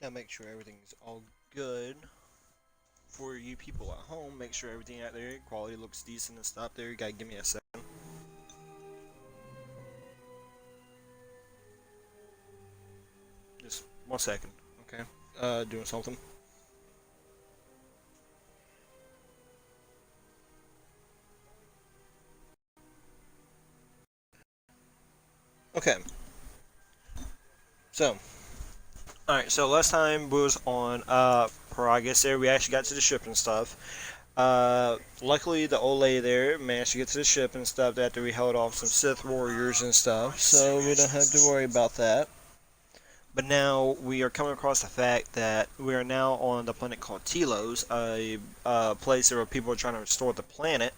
Now make sure everything's all good for you people at home. Make sure everything out there, quality looks decent and stuff there. You gotta give me a second. Just 1 second, okay? Doing something. Okay, so alright, so last time we was on Paragus there, we actually got to the ship and stuff. Luckily the old lady there managed to get to the ship and stuff after we held off some Sith warriors and stuff, so we don't have to worry about that. But now we are coming across the fact that we are now on the planet called Telos, a place where people are trying to restore the planet.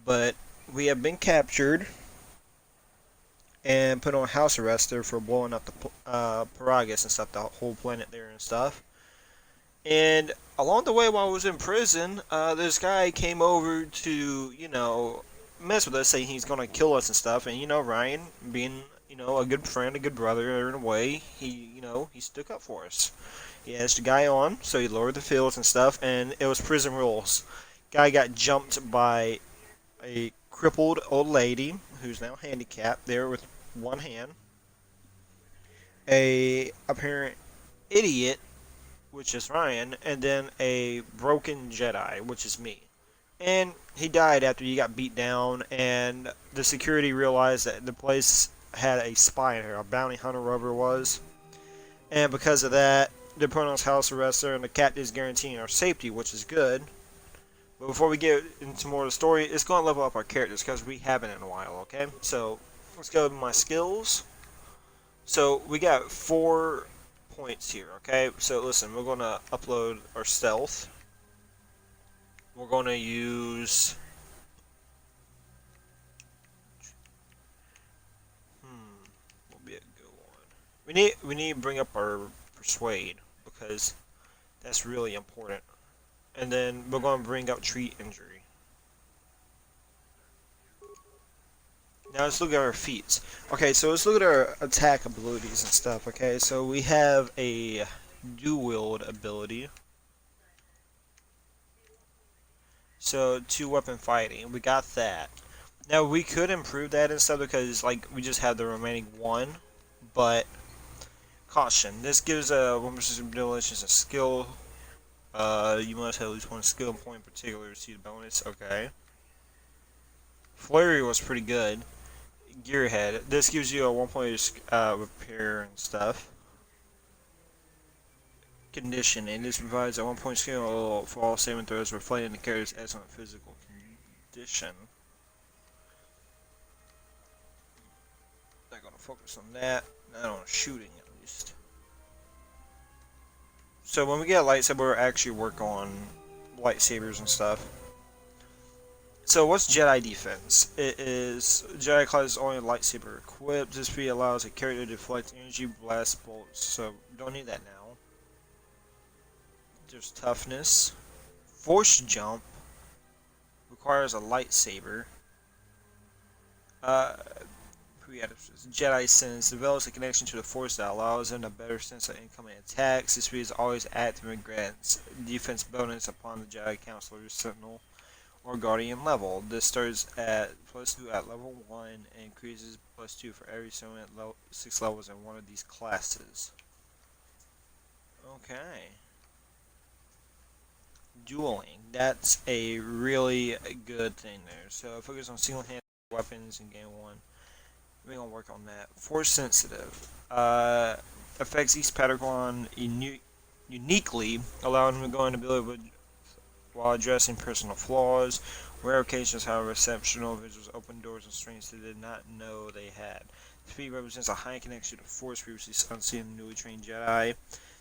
But we have been captured and put on house arrest there for blowing up the Paragus and stuff, the whole planet there and stuff. And along the way, while I was in prison, this guy came over to, mess with us, saying he's gonna kill us and stuff. And Ryan, being a good friend, a good brother in a way, he stuck up for us. He edged the guy on, so he lowered the fields and stuff, and it was prison rules. Guy got jumped by a crippled old lady who's now handicapped there with one hand. A apparent idiot, which is Ryan, and then a broken Jedi, which is me. And he died after he got beat down, and the security realized that the place had a spy in here, a bounty hunter, whoever it was. And because of that, they're putting us house arrest there, and the captain is guaranteeing our safety, which is good. But before we get into more of the story, it's going to level up our characters, because we haven't in a while, okay? So, let's go to my skills. So, we got 4 points here, okay? So, listen, we're going to upload our stealth. We're going to use... Will be a good one. We need to bring up our persuade, because that's really important. And then we're going to bring up treat injury. Now let's look at our feats. Okay, so let's look at our attack abilities and stuff, okay? So we have a dual-wield ability. So, 2-weapon fighting. We got that. Now, we could improve that and stuff because, we just have the remaining one. But, caution. This gives a 1% ability a skill. You must have at least one skill point in particular to see the bonus. Okay. Flurry was pretty good. Gearhead. This gives you a 1 point repair and stuff. Conditioning. This provides a 1 point skill for all saving throws reflecting the character's excellent physical condition. Not gonna focus on that. Not on shooting at least. So when we get a lightsaber, we'll actually work on lightsabers and stuff. So what's Jedi defense? It is Jedi class only lightsaber equipped. This feat allows a character to deflect energy blast bolts. So we don't need that now. There's toughness. Force jump requires a lightsaber. Jedi sense develops a connection to the Force that allows them a better sense of incoming attacks. This feat is always active and grants defense bonus upon the Jedi Counselor, Sentinel, or Guardian level. This starts at +2 at level 1 and increases +2 for every 6 levels in one of these classes. Okay. Dueling. That's a really good thing there. So focus on single-handed weapons in game 1. We're going to work on that. Force sensitive. Affects each Padawan uniquely, allowing them to go into ability while addressing personal flaws. Rare occasions, however, exceptional visuals open doors and strengths they did not know they had. This feat represents a high connection to Force previously unseen in newly trained Jedi.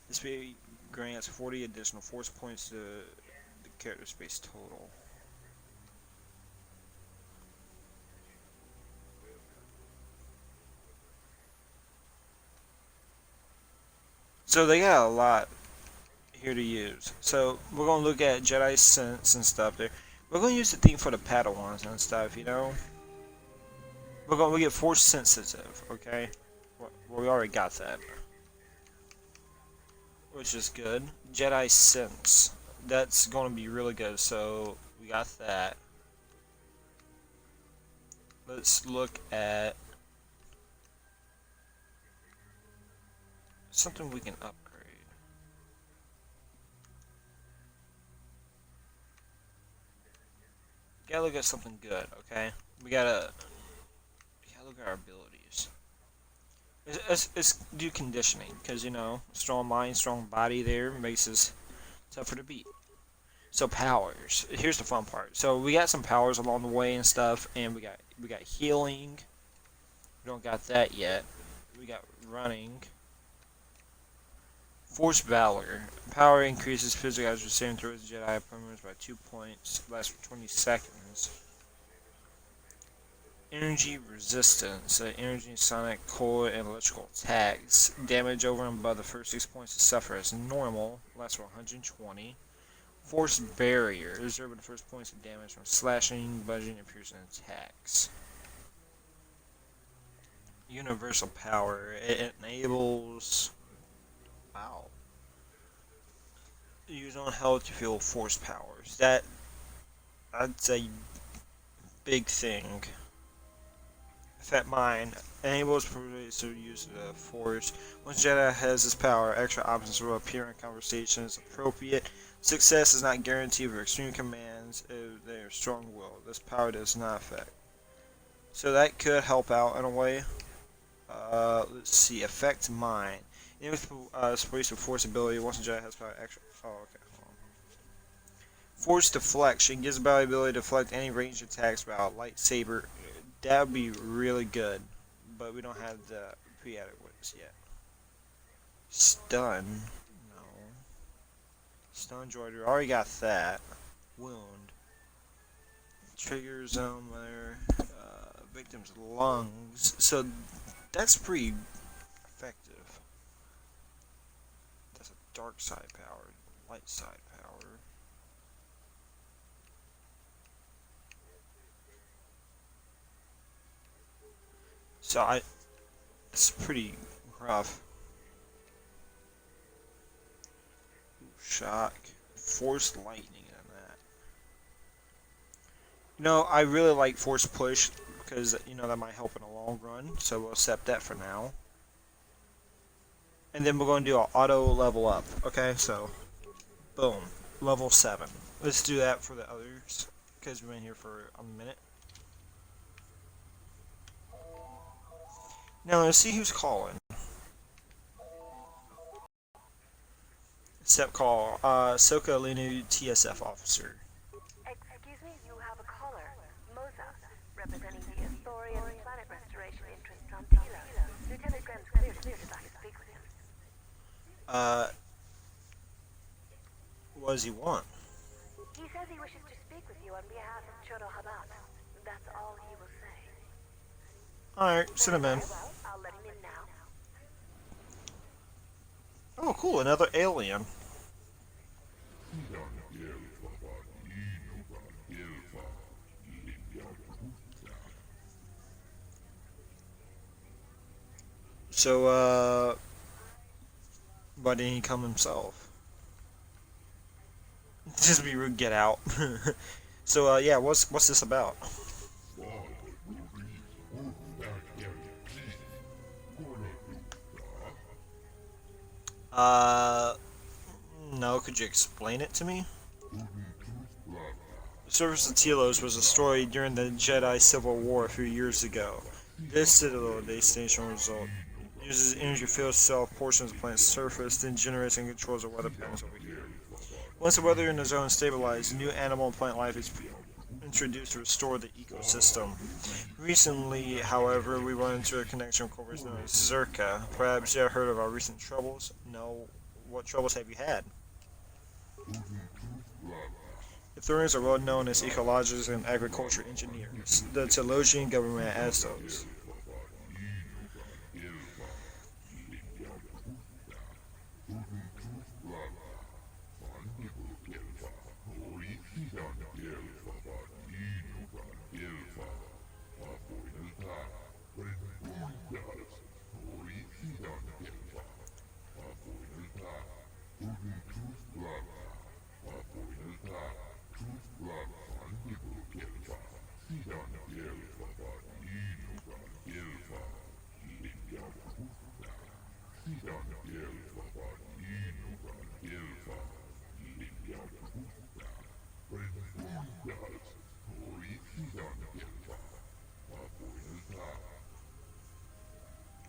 This feat grants 40 additional Force points to the character space total. So they got a lot here to use. So we're gonna look at Jedi sense and stuff there. We're gonna use the thing for the Padawans and stuff, we get Force sensitive, okay? Well, we already got that. which is good. Jedi Sense. That's going to be really good. So we got that. Let's look at something we can upgrade. Gotta look at something good, okay? We gotta look at our abilities. Let's do conditioning, because, you know, strong mind, strong body there makes us tougher to beat. So powers. Here's the fun part. So we got some powers along the way and stuff, and we got healing. We don't got that yet. We got running. Force Valor. Power increases physical as receiving through its Jedi opponents by 2 points. Lasts for 20 seconds. Energy resistance. Energy, sonic, cold, and electrical attacks. Damage over and above the first 6 points to suffer as normal. Lasts for 120. Force Barrier. Reserve the first points of damage from slashing, budging, and piercing attacks. Universal Power. It enables... Wow. Use on health to feel force powers. That's a big thing. Affect Mind. Enables players to use the force. Once Jedi has this power, extra options will appear in conversations appropriate. Success is not guaranteed for extreme commands if they are strong-willed. This power does not affect. So that could help out in a way. Let's see. Affect Mind. Enemies space with force ability. Once a Jedi has power, extra. Oh, okay. Hold on. Force Deflection gives the ability to deflect any ranged attacks by a lightsaber. That would be really good, but we don't have the prerequisites yet. Stun. No. Stun droid. We already got that. Wound. Trigger zone there. Victim's lungs. So that's pretty effective. That's a dark side power. Light side power. So it's pretty rough. Shock. Force lightning in that. You know, I really like force push because, you know, that might help in the long run. So we'll accept that for now. And then we're going to do an auto level up. Okay, so boom, level 7. Let's do that for the others because we've been here for a minute. Now let's see who's calling. Accept call. Soka Linu, TSF officer. Excuse me, you have a caller. Moza, representing the Historian Planet Restoration Interest on Tila. Lieutenant Graham's cleared to like to speak with him. What does he want? He says he wishes to speak with you on behalf of Chodo Habat. That's all he will say. Alright, send him in. Well, I'll let him in now. Oh, cool, another alien. So, why didn't he come himself? Just be rude, get out. So, yeah, what's this about? No, could you explain it to me? The Surface of Telos was destroyed during the Jedi Civil War a few years ago. This Citadel destination result uses energy field to sell portions of the planet's surface, then generates and controls the weather patterns over here. Once the weather in the zone is stabilized, new animal and plant life is introduced to restore the ecosystem. Recently, however, we run into a connection with corporates known as Zerka. Perhaps you have heard of our recent troubles? No. What troubles have you had? The Thurians are well known as ecologists and agriculture engineers. The Telosian government as those.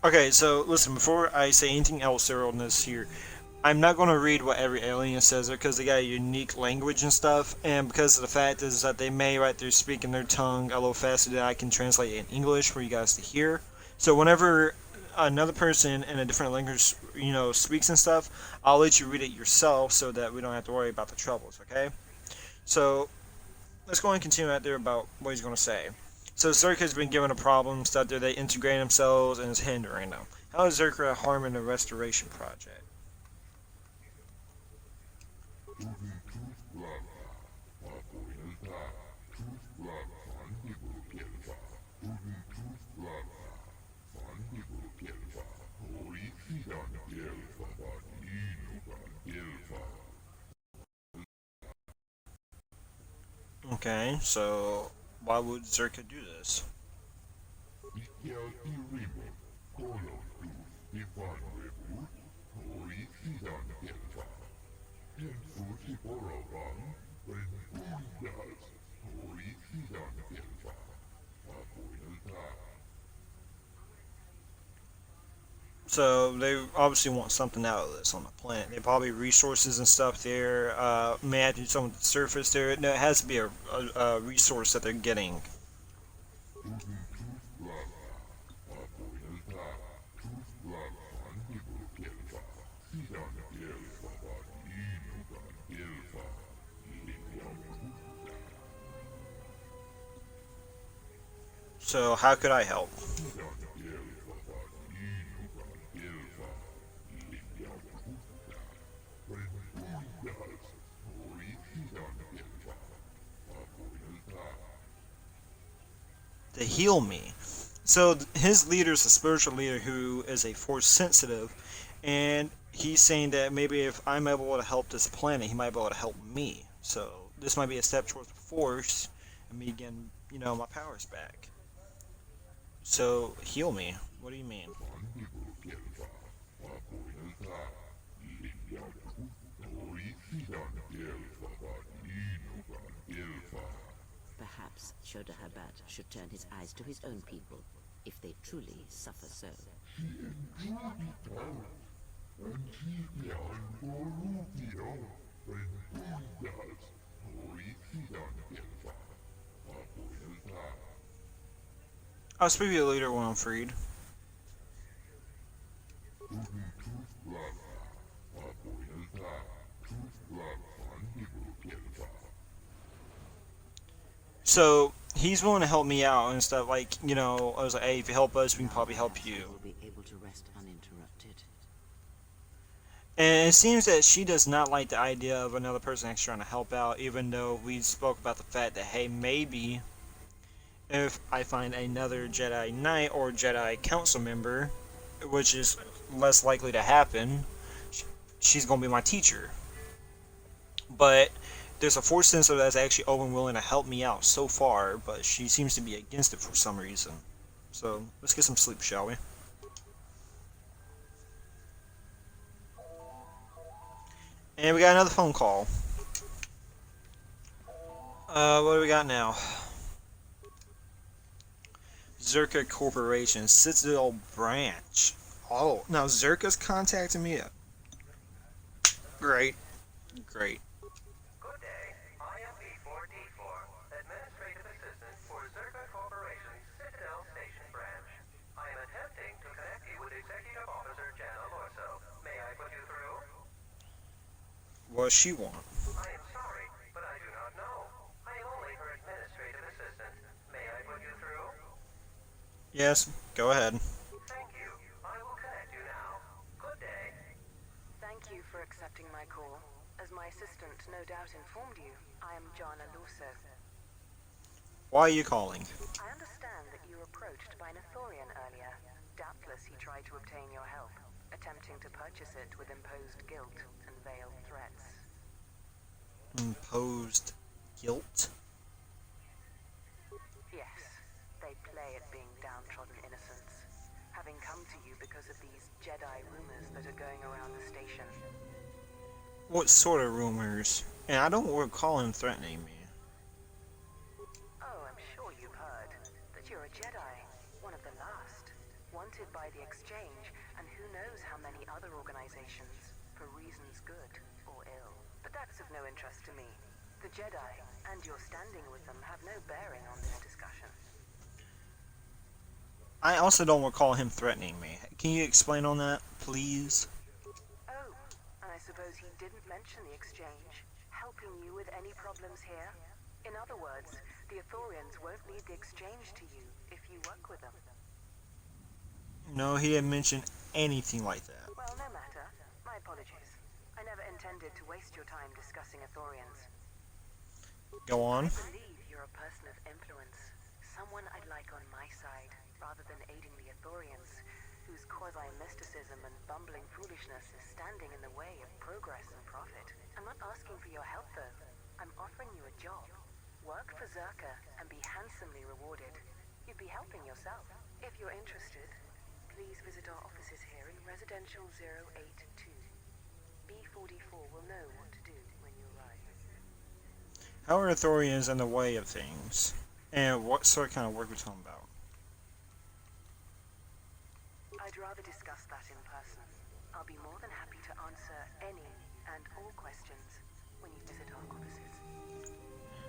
Okay, so listen, before I say anything else there on this here, I'm not going to read what every alien says because they got a unique language and stuff, and because of the fact is that they may right there speak in their tongue a little faster than I can translate it in English for you guys to hear. So whenever another person in a different language, speaks and stuff, I'll let you read it yourself so that we don't have to worry about the troubles, okay? So let's go and continue out there about what he's going to say. So Zerka's been given a problem, stuff that they integrate themselves and is hindering them. How is Zerka harming the restoration project? Okay, so why would Zerka do this? So they obviously want something out of this on the planet. They probably resources and stuff there. May have to do something with the surface there. No, it has to be a resource that they're getting. So how could I help? To heal me. So his leader is a spiritual leader who is a force sensitive, and he's saying that maybe if I'm able to help this planet, he might be able to help me. So this might be a step towards the force and me getting, my powers back. So heal me. What do you mean? Perhaps Shodahabat should turn his eyes to his own people, if they truly suffer so. I'll speak to the leader when I'm freed. So he's willing to help me out and stuff. Like, I was like, hey, if you help us, we can probably help you. Will be able to rest uninterrupted. And it seems that she does not like the idea of another person actually trying to help out, even though we spoke about the fact that, hey, maybe if I find another Jedi Knight or Jedi Council member, which is less likely to happen, she's going to be my teacher. But there's a force sensor that's actually open willing to help me out so far, but she seems to be against it for some reason. So let's get some sleep, shall we? And we got another phone call. What do we got now? Zerka Corporation, Citadel Branch. Oh, now Zerka's contacting me. Great, great. Good day. I am B4D4, Administrative Assistant for Zerka Corporation's Citadel Station Branch. I am attempting to connect you with Executive Officer Jana Lorso. May I put you through? What does she want? I am sorry, but I do not know. I am only her administrative assistant. May I put you through? Yes, go ahead. Thank you. I will connect you now. Good day. Thank you for accepting my call. As my assistant no doubt informed you, I am Jana Lorso. Why are you calling? I understand that you were approached by an Athorian earlier. Doubtless he tried to obtain your help, attempting to purchase it with imposed guilt and veiled threats. Imposed guilt? Yes, they play at being downtrodden innocents, having come to you because of these Jedi rumors that are going around the station. What sort of rumors? And I don't recall him threatening me. Oh, I'm sure you've heard that you're a Jedi, one of the last. wanted by the Exchange, and who knows how many other organizations, for reasons good or ill. But that's of no interest to me. The Jedi, and your standing with them, have no bearing on this discussion. I also don't recall him threatening me. Can you explain on that, please? Oh, and I suppose he didn't mention the Exchange, helping you with any problems here? In other words, the Ithorians won't need the Exchange to you if you work with them. No, he didn't mention anything like that. Well, no matter. My apologies. I never intended to waste your time discussing Ithorians. Go on. I believe you're a person of influence, someone I'd like on my side, rather than aiding the Ithorians, whose quasi-mysticism and bumbling foolishness is standing in the way of progress and profit. I'm not asking for your help, though. I'm offering you a job. Work for Zerka and be handsomely rewarded. You'd be helping yourself. If you're interested, please visit our offices here in Residential 082. B44 will know what to do when you arrive. How are Ithorians in the way of things? And what sort of kind of work we're talking about? I'd rather discuss that in person. I'll be more than happy to answer any and all questions when you visit our offices.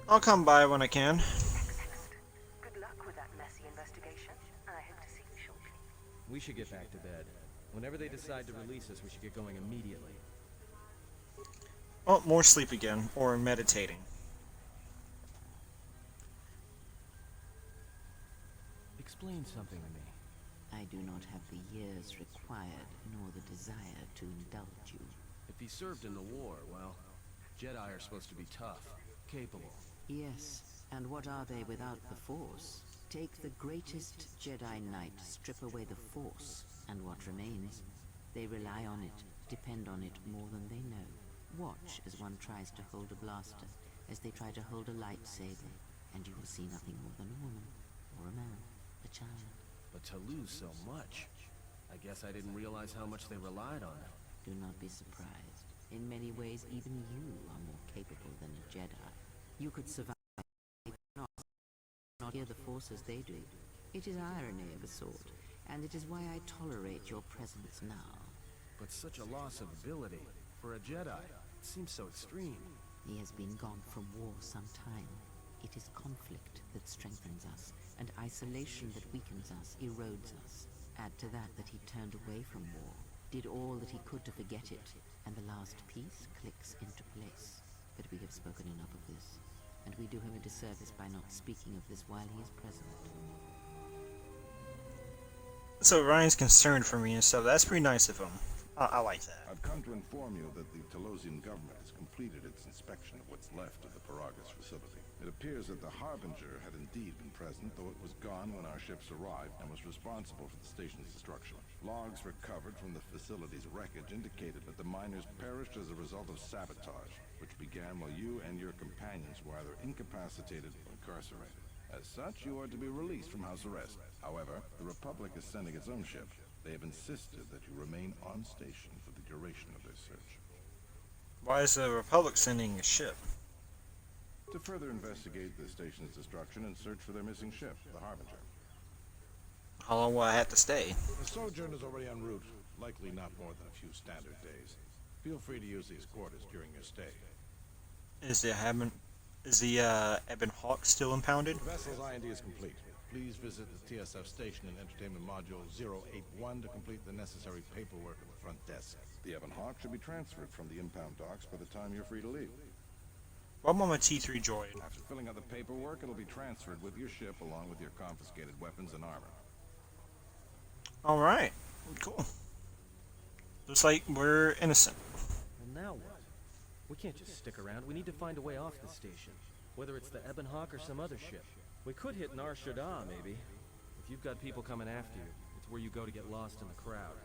I'll come by when I can. Excellent. Good luck with that messy investigation, and I hope to see you shortly. We should get back to bed. Whenever they decide to release us, we should get going immediately. Oh, more sleep again, or meditating. Explain something to me. I do not have the years required, nor the desire to indulge you. If he served in the war, well, Jedi are supposed to be tough, capable. Yes, and what are they without the Force? Take the greatest Jedi Knight, strip away the Force, and what remains? They rely on it, depend on it more than they know. Watch as one tries to hold a blaster, as they try to hold a lightsaber, and you will see nothing more than a woman, or a man, a child. But to lose so much, I guess I didn't realize how much they relied on it. Do not be surprised. In many ways, even you are more capable than a Jedi. You could survive, not hear the Force as they do. It is irony of a sort, and it is why I tolerate your presence now. But such a loss of ability, for a Jedi, it seems so extreme. He has been gone from war some time. It is conflict that strengthens us, and isolation that weakens us, erodes us. Add to that he turned away from war, did all that he could to forget it, and the last piece clicks into place. But we have spoken enough of this, and we do him a disservice by not speaking of this while he is present. So Ryan's concerned for me and stuff. That's pretty nice of him. I like that. I've come to inform you that the Telosian government has completed its inspection of what's left of the Paragus facility. It appears that the Harbinger had indeed been present, though it was gone when our ships arrived and was responsible for the station's destruction. Logs recovered from the facility's wreckage indicated that the miners perished as a result of sabotage, which began while you and your companions were either incapacitated or incarcerated. As such, you are to be released from house arrest. However, the Republic is sending its own ship. They have insisted that you remain on station for the duration of their search. Why is the Republic sending a ship? To further investigate the station's destruction and search for their missing ship, the Harbinger. How long will I have to stay? The sojourn is already en route, likely not more than a few standard days. Feel free to use these quarters during your stay. Is the Ebon Hawk still impounded? The vessel's IND is complete. Please visit the TSF station and Entertainment Module 081 to complete the necessary paperwork at the front desk. The Ebon Hawk should be transferred from the impound docks by the time you're free to leave. What about my T3 droid? After filling out the paperwork, it'll be transferred with your ship along with your confiscated weapons and armor. Alright, cool. Looks like we're innocent. Well, now what? We can't just stick around. We need to find a way off the station. Whether it's the Ebon Hawk or some other ship. We could hit Nar Shaddaa, maybe. If you've got people coming after you, it's where you go to get lost in the crowd.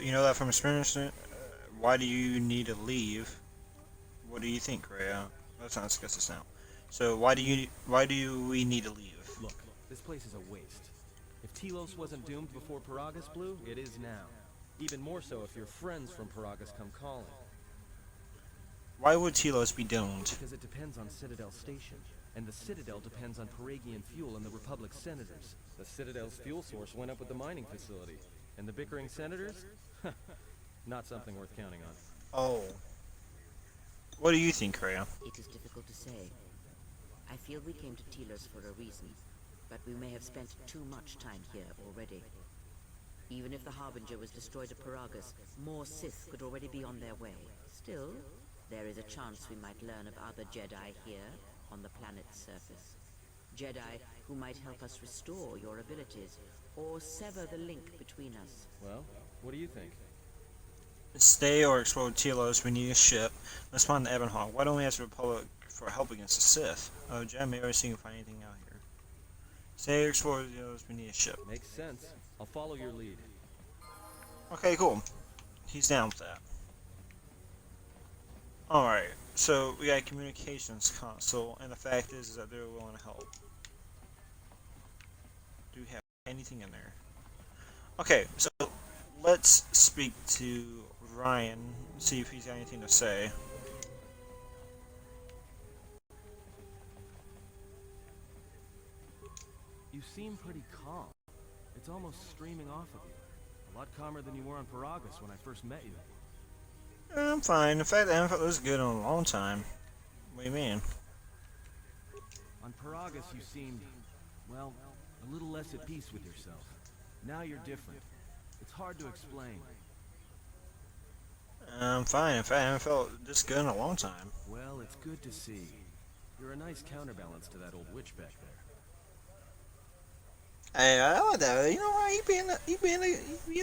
You know that from experience? Why do you need to leave? What do you think, Rhea? Let's not discuss this now. So why do we need to leave? Look, this place is a waste. If Telos wasn't doomed before Paragus blew, it is now. Even more so if your friends from Paragus come calling. Why would Telos be doomed? Because it depends on Citadel Station. And the Citadel depends on Paragian fuel and the Republic's senators. The Citadel's fuel source went up with the mining facility. And the bickering senators? Not something worth counting on. Oh. What do you think, Rhea? It is difficult to say. I feel we came to Telos for a reason, but we may have spent too much time here already. Even if the Harbinger was destroyed at Paragus, more Sith could already be on their way. Still, there is a chance we might learn of other Jedi here, on the planet's surface. Jedi who might help us restore your abilities, or sever the link between us. Well, what do you think? Stay or explode Telos, we need a ship. Let's find the Ebonhawk. Why don't we ask the Republic for help against the Sith? Oh, Jedi may always see if we can find anything out here. Stay or explore Telos, we need a ship. Makes sense. I'll follow your lead. Okay, cool. He's down with that. Alright, so we got a communications console, and the fact is that they're willing to help. Do we have anything in there? Okay, so let's speak to Ryan, see if he's got anything to say. You seem pretty calm. It's almost streaming off of you. A lot calmer than you were on Paragus when I first met you. I'm fine. In fact, I haven't felt this good in a long time. What do you mean? On Paragus you seemed, well, a little less at peace with yourself. Now you're different. It's hard to explain. I'm fine. In fact, I haven't felt this good in a long time. Well, it's good to see. You're a nice counterbalance to that old witch back there. Hey, I like that. You know, Ryan, you being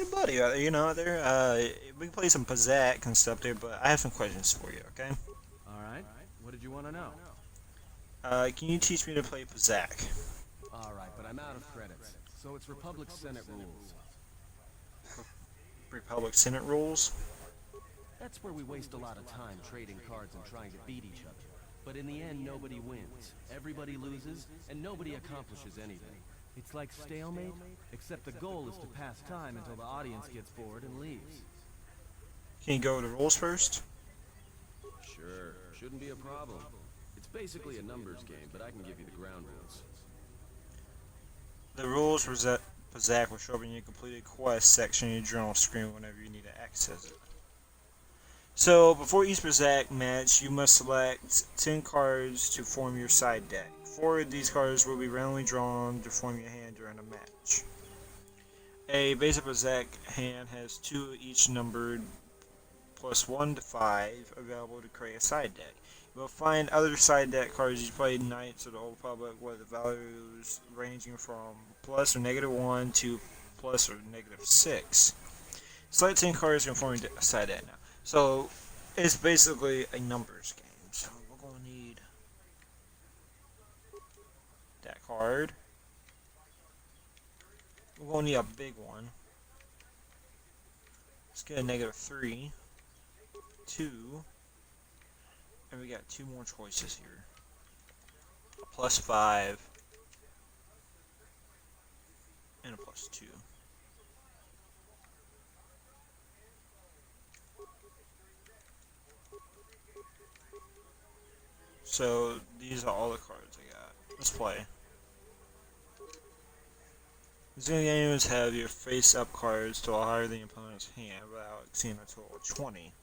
a buddy out there. You know, out there. We can play some Pazaak and stuff there, but I have some questions for you. Okay? Alright. What did you want to know? Can you teach me to play Pazaak? Alright, but I'm out of credits. So it's Republic Senate rules. Republic Senate rules? That's where we waste a lot of time trading cards and trying to beat each other. But in the end, nobody wins. Everybody loses, and nobody accomplishes anything. It's like stalemate, except the goal is to pass time until the audience gets bored and leaves. Can you go over the rules first? Sure, shouldn't be a problem. It's basically a numbers game, but I can give you the ground rules. The rules for Pazaak will show up in your completed quest section in your journal screen whenever you need to access it. So, before each Pazaak match, you must select 10 cards to form your side deck. 4 of these cards will be randomly drawn to form your hand during a match. A basic Pazaak hand has 2 each numbered plus 1 to 5 available to create a side deck. You will find other side deck cards you played in Knights of the Old Republic with the values ranging from plus or -1 to plus or -6. Select 10 cards and form a side deck now. So, it's basically a numbers game. So, we're going to need that card. We're going to need a big one. Let's get a -3, 2, and we got 2 more choices here. A +5, and a +2. So, these are all the cards I got. Let's play. These games have your face-up cards to a higher than the opponent's hand without exceeding a total of 20.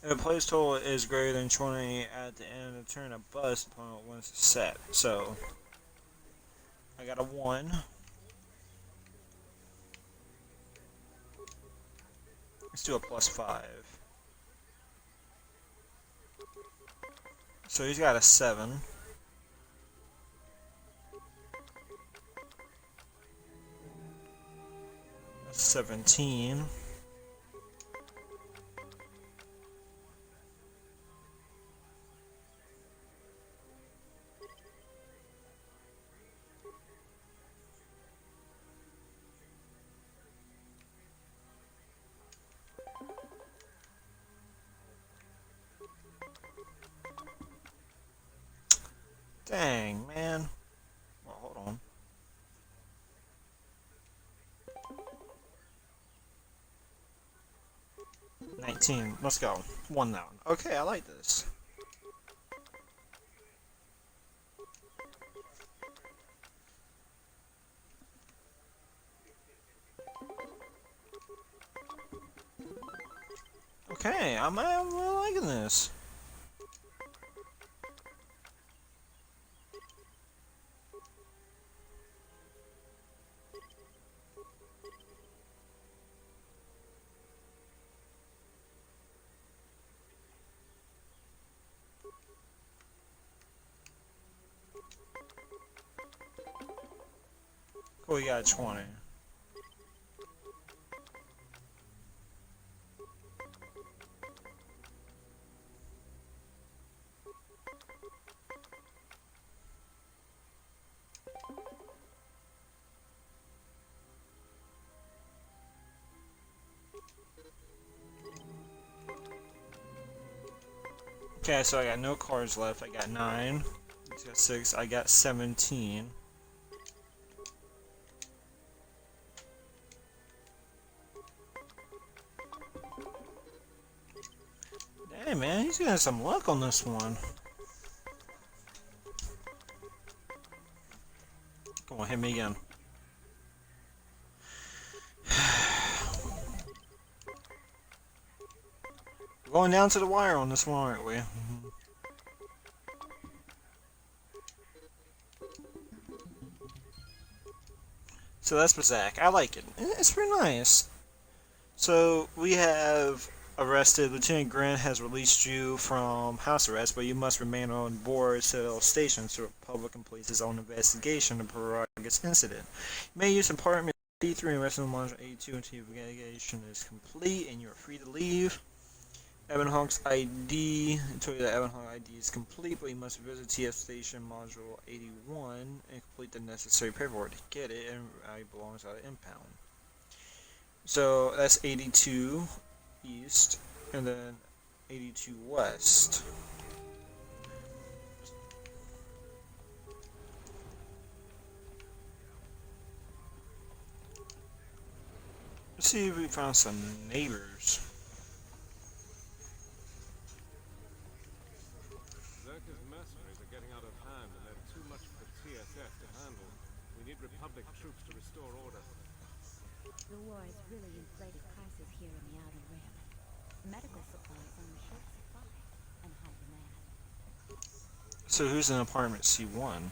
If the player's total is greater than 20 at the end of the turn, a bust, the opponent wins the set. So, I got a 1. Let's do a +5. So he's got a 7. That's 17. Dang, man. Well, hold on. $19. Let's go. 1 down. Okay, I like this. Okay, I'm really liking this. Cool, we got 20. Okay, so I got no cards left. I got 9. He's got 6. I got 17. Hey man, he's got some luck on this one. Come on, hit me again. We're going down to the wire on this one, aren't we? So that's Bazak. I like it. It's pretty nice. So we have arrested. Lieutenant Grant has released you from house arrest, but you must remain on board Citadel Station so the public completes his own investigation of the Paragus incident. You may use apartment 83 and rest of the module 82 until your investigation is complete and you are free to leave. Ebon Hawk's ID, until the Ebon Hawk ID is complete, but you must visit TF Station Module 81 and complete the necessary paperwork to get it, and it belongs out of impound. So that's 82 east, and then 82 west. Let's see if we found some neighbors. Zerka's mercenaries are getting out of hand, and they're too much for the TSF to handle. We need Republic troops to restore order. The war has really inflated prices here in the Outer Rim. Medical supplies are in short supply and high demand. So who's in apartment C1?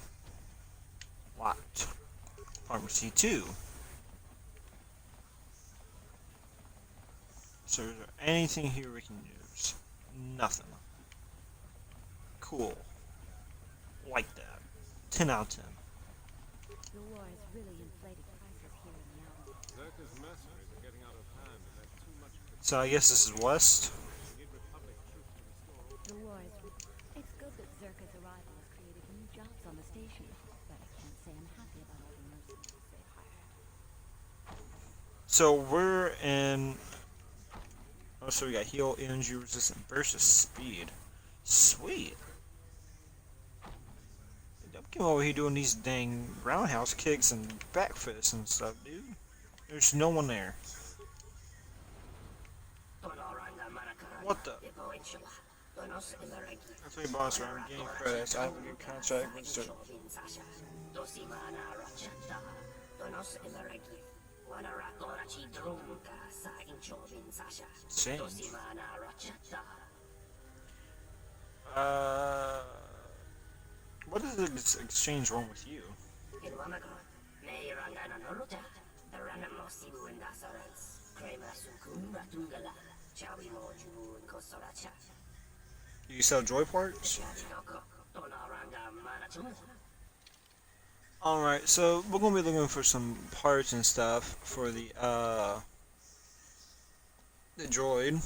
Locked. Apartment C2. So is there anything here we can use? Nothing. Cool. Like that. 10 out of 10. The war has really inflated prices here in the Outer Rim. Zerka's mercenaries are getting out of hand, and they're too much for the So I guess this is west. We need Republic troops to restore order. The war is... It's good that Zerka's arrival has created new jobs on the station, but I can't say I'm happy about all the mercenaries they've hired. So we're in... Oh, so we got heal, energy resistant, versus speed. Sweet. Don't come over here doing these dang roundhouse kicks and back fists and stuff, dude. There's no one there. What the? That's my boss around getting credits. I have a good contract with Sir. Change. What is this exchange wrong with you? Do you sell joy parts? Alright, so we're gonna be looking for some parts and stuff for the droid.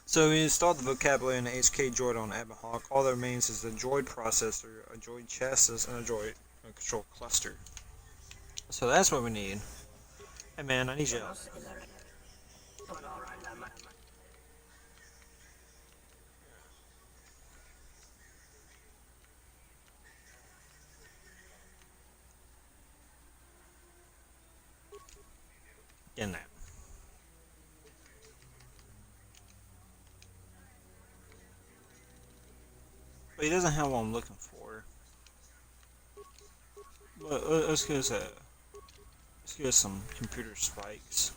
So we installed the vocabulary and the HK droid on Ebon Hawk. All that remains is the droid processor, a droid chassis, and a droid control cluster. So that's what we need. Hey man, I need you. In that. But he doesn't have what I'm looking for. But let's get some computer spikes.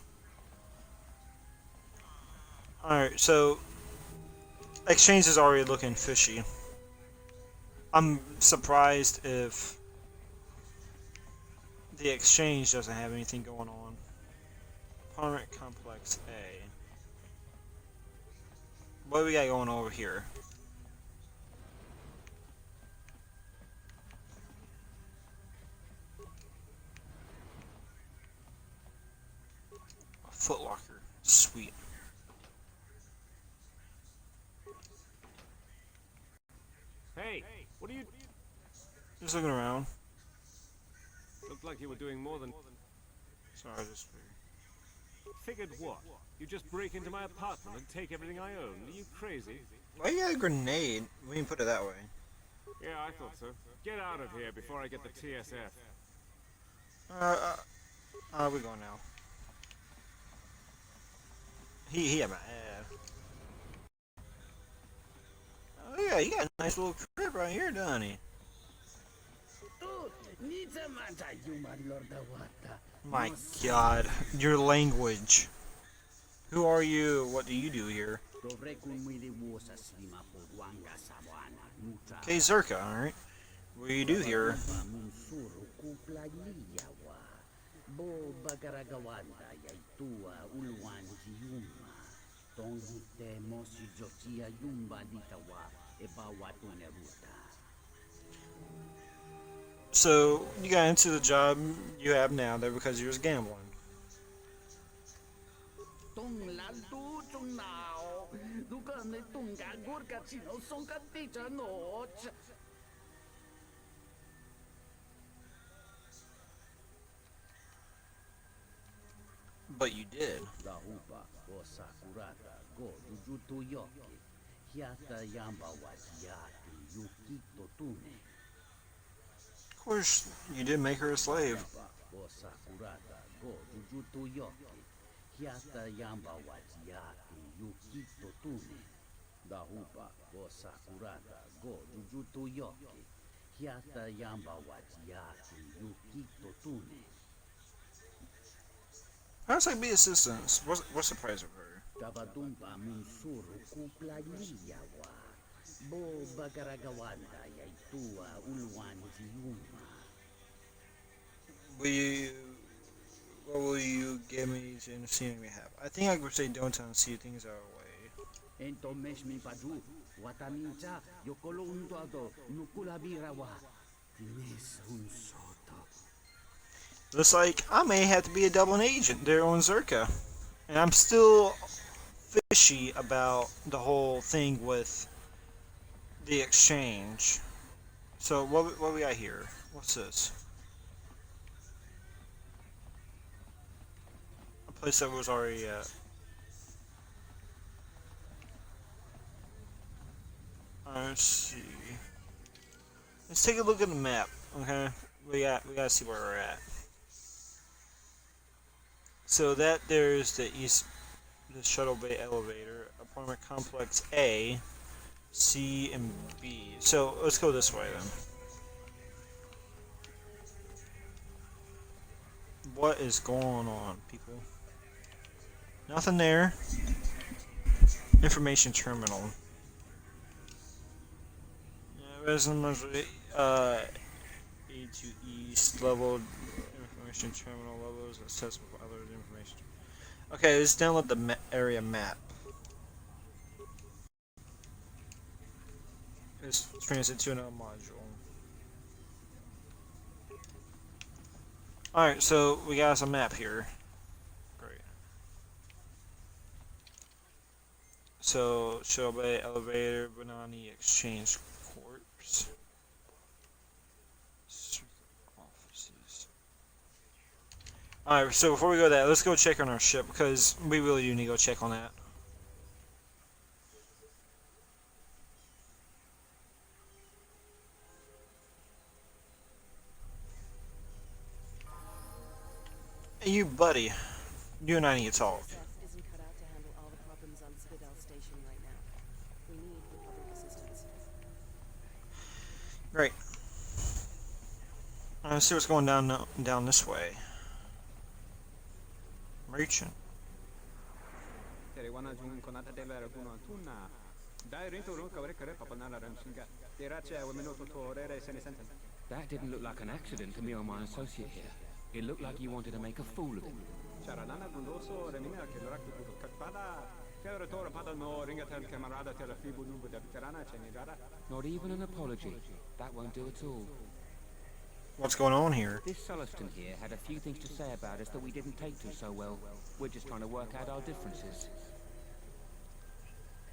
Alright, so exchange is already looking fishy. I'm surprised if the exchange doesn't have anything going on. Apartment complex A. What do we got going over here? A Foot Locker. Sweet. Hey, what are you... Just looking around. Looked like you were doing more than... Sorry, just Figured what? You just break into my apartment and take everything I own. Are you crazy? why you got a grenade? We can put it that way. Yeah, I thought so. Get out of here before I get the TSF. We're going now. He had my ass. Oh yeah, you got a nice little crib right here, doesn't he? My God, your language. Who are you? What do you do here? Okay, Zerka, alright. What do you do here? So, you got into the job you have now there because you was gambling. But you did. Of course, you did make her a slave. How's like be assistants? What's the price of her? Will you? What will you give me to understand we have? I think I would say don't tell and see things our way. Looks like I may have to be a double agent there on Zerka. And I'm still fishy about the whole thing with the exchange. So what we got here? What's this? A place that was already let's see. Let's take a look at the map. Okay, we gotta see where we're at. So that there's the shuttle bay elevator, apartment complex A, C, and B. So let's go this way then. What is going on, people? Nothing there. Information terminal. Yeah, resumes, A to East level. Information terminal levels. Accessible for other information. Okay, let's download the area map. Let's transit to another module. Alright, so we got us a map here. Great. So, Shell Bay, Elevator, Banani, Exchange Corps. Offices. Alright, so before we go to that, let's go check on our ship, because we really do need to go check on that. Hey, you buddy, you and I need to talk. Isn't cut out to handle all the problems on Citadel Station right now. We need Republic assistance. Great. Let's see what's going down this way. Merchant. wana jung konata dela kuno tuna. Dai rinto ron kawre kare papanala ram singa. Terache wemenoto torere sene senten. That didn't look like an accident to me or my associate here. It looked like you wanted to make a fool of him. Charalana gundoso remina che l'orak tutto katpada. Fevre tora pada no ringatel camarada tela fibu nubu da veterana cenigara. Not even an apology. That won't do at all. What's going on here? This Sulluston here had a few things to say about us that we didn't take to so well. We're just trying to work out our differences.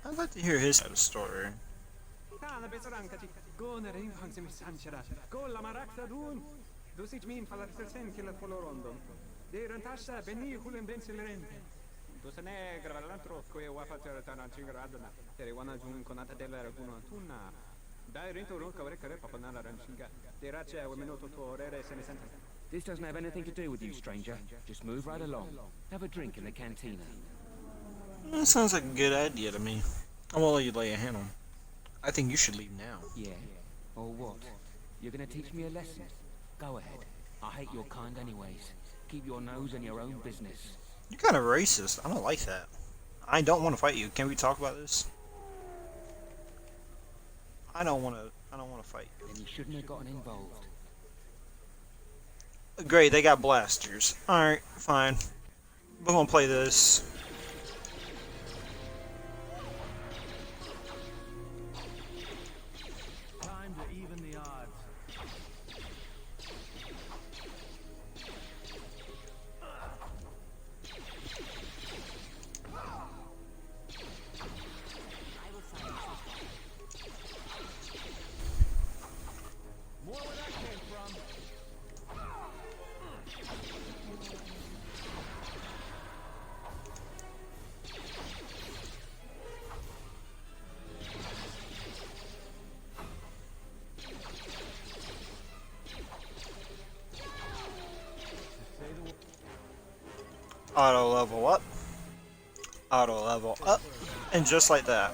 I'd like to hear his side of the story. Tana besarankati. Go na ring hangse mi sanchera. Go la maraksa dun. Dosich min falarsen kila folorondo. De rantasha beni hulen bensilerente. Dosane gravalantro koe wafatera tana chingaradana. Tere wana jung konata dela kuno tuna. Dai rinto ron kawre kare papanala ram singa. Terache wemenoto torere sene senten. This doesn't have anything to do with you, stranger. Just move right along. Have a drink in the cantina. That sounds like a good idea to me. I'm gonna let you lay a hand on him. I think you should leave now. Yeah. Or what? You're gonna teach me a lesson? Go ahead. I hate your kind anyways. Keep your nose in your own business. You're kind of racist. I don't like that. I don't want to fight you. Can we talk about this? I don't want to fight you. Then you shouldn't have gotten involved. Great, they got blasters. Alright, fine. We're gonna play this. Time to even the odds. I will silence this one. More where that came from. Auto level up. Auto level up. And just like that.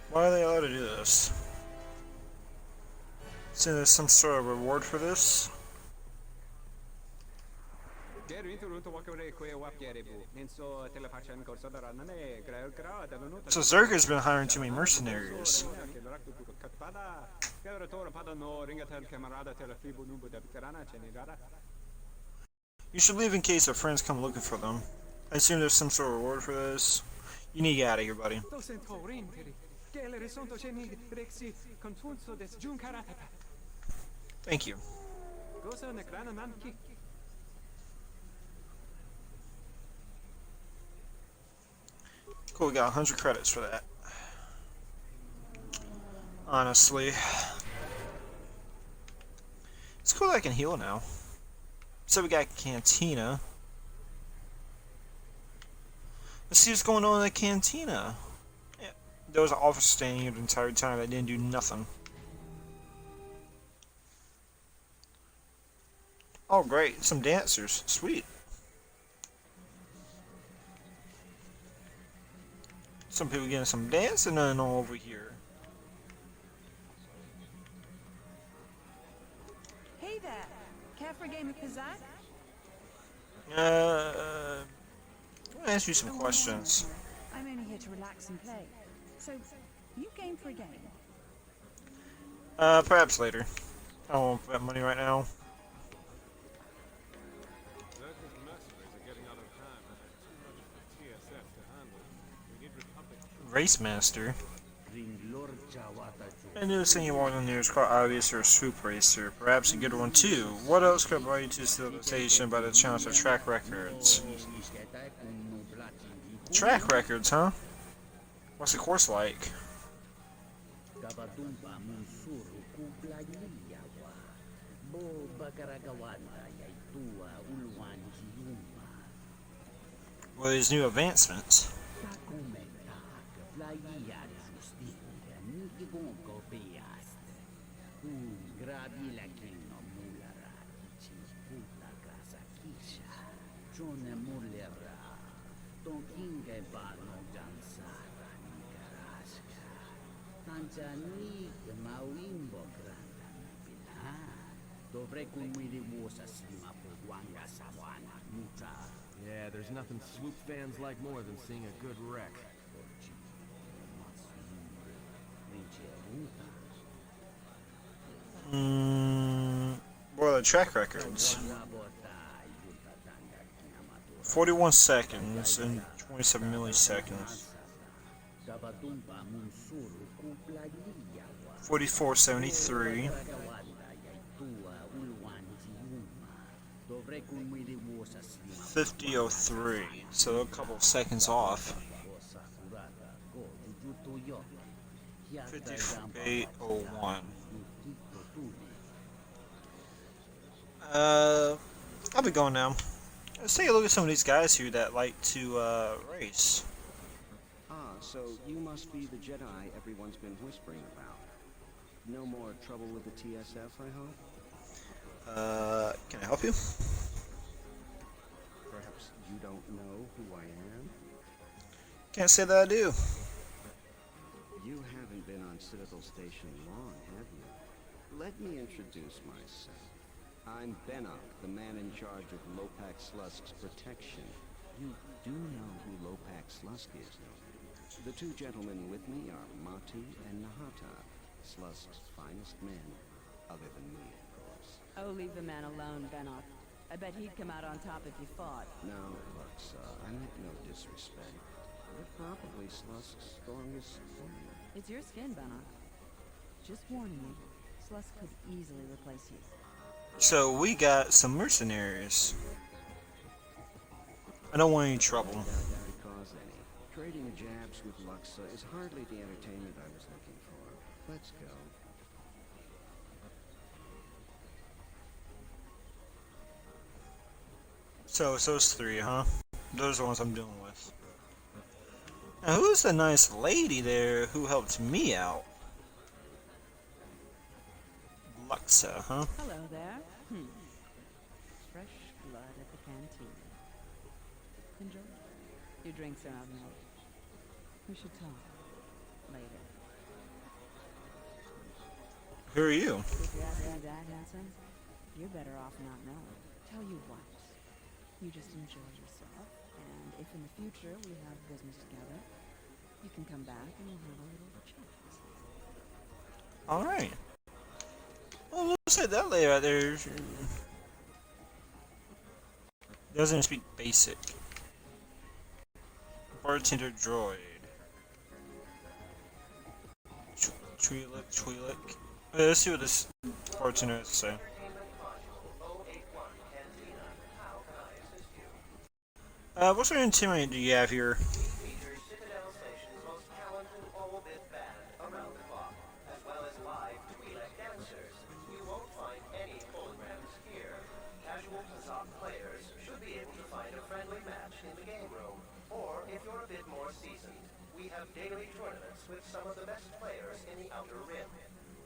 Why are they allowed to do this? So there's some sort of reward for this? So Zerga's been hiring too many mercenaries. You should leave in case their friends come looking for them. I assume there's some sort of reward for this. You need to get out of here, buddy. Thank you. Cool, we got 100 credits for that. Honestly. It's cool that I can heal now. So we got Cantina. Let's see what's going on in the Cantina. Yeah, there was an officer standing here the entire time that didn't do nothing. Oh great, some dancers. Sweet. Some people getting some dancing on over here. Hey there. Care for a game of Pizzazz? I'll ask you some questions. I'm only here to relax and play. So, you game for a game? Perhaps later. I don't want that money right now. Race Master. I knew this thing you walked on there is quite obvious or a swoop racer. Perhaps a good one too. What else could brought you to civilization by the chance of track records? Track records, huh? What's the course like? What are these new advancements? Yeah, there's nothing swoop fans like more than seeing a good wreck. What are the track records? 41 seconds and 27 milliseconds. 44.73. 50.03. So a couple of seconds off. 58.01. I'll be going now. Let's take a look at some of these guys here that like to race. So you must be the Jedi everyone's been whispering about. No more trouble with the TSF, I hope? Can I help you? Perhaps you don't know who I am? Can't say that I do. You haven't been on Citadel Station long, have you? Let me introduce myself. I'm Benok, the man in charge of Lopak Slusk's protection. You do know who Lopak Slusk is, don't you? The two gentlemen with me are Matu and Nahata, Slusk's finest men, other than me, of course. Oh, leave the man alone, Benok. I bet he'd come out on top if you fought. Now, look, sir, I meant no disrespect. You're probably Slusk's strongest warrior. It's your skin, Benok. Just warning you, Slusk could easily replace you. So we got some mercenaries. I don't want any trouble. Because trading jabs with Luxa is hardly the entertainment I was looking for. Let's go. So it's three, huh? Those are the ones I'm dealing with. Now, who's the nice lady there who helped me out? Luxa, huh? Hello there. Fresh blood at the canteen. Enjoy. Your drinks are out now. We should talk later. Who are you? If you ask me that, handsome, you're better off not knowing. Tell you what, you just enjoy yourself, and if in the future we have business together, you can come back and we'll have a little chat. Alright. Well, looks like that lady right there doesn't speak basic. Bartender droid. Twi'lek. Let's see what this bartender has to say. What sort of intimidate do you have here? Features Citadel Station's most talented all-bit band around the clock, as well as live Twi'lek dancers. You won't find any holograms here. Casual Kazakh players should be able to find a friendly match in the game room. Or, if you're a bit more seasoned, we have daily tournaments with some of the best players in the Outer Rim.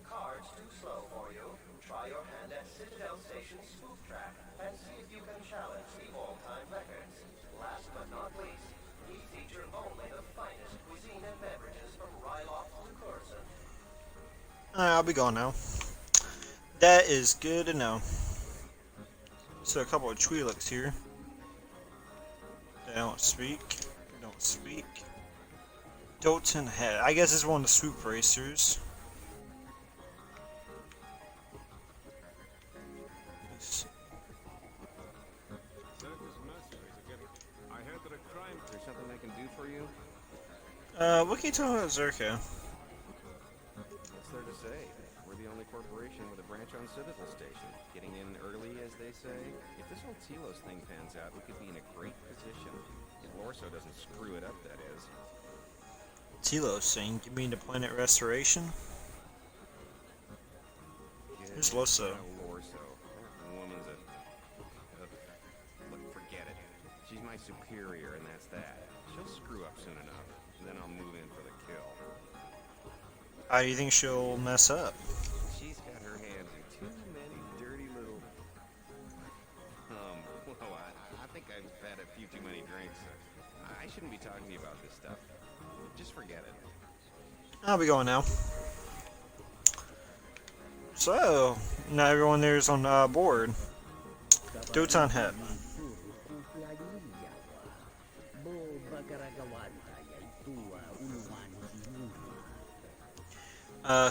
Cards too slow for you? Try your hand at Citadel Station's Spook Track and see if you can challenge the all-time records. Last but not least, we feature only the finest cuisine and beverages from Ryloth to Coruscant. Alright, I'll be going now. That is good to know. So a couple of Twi'leks here. They don't speak. They don't speak. Dolton Head. I guess it's one of the swoop racers. Is there something I can do for you? What can you tell me about Zerka? What's there to say? We're the only corporation with a branch on Citadel Station. Getting in early, as they say. If this whole Telos thing pans out, we could be in a great position. If Lorso doesn't screw it up, that is. Telos thing? You mean the planet restoration? Who's Lorso? Lorso. That woman's look, forget it. She's my superior, and that's that. She'll screw up soon enough. Then I'll move in for the kill. How do you think she'll mess up? She's got her hands in too many dirty little... well, I think I've had a few too many drinks. I shouldn't be talking to you about this stuff. Just forget it. I'll be going now. So, now everyone there is on board. Dotan Head.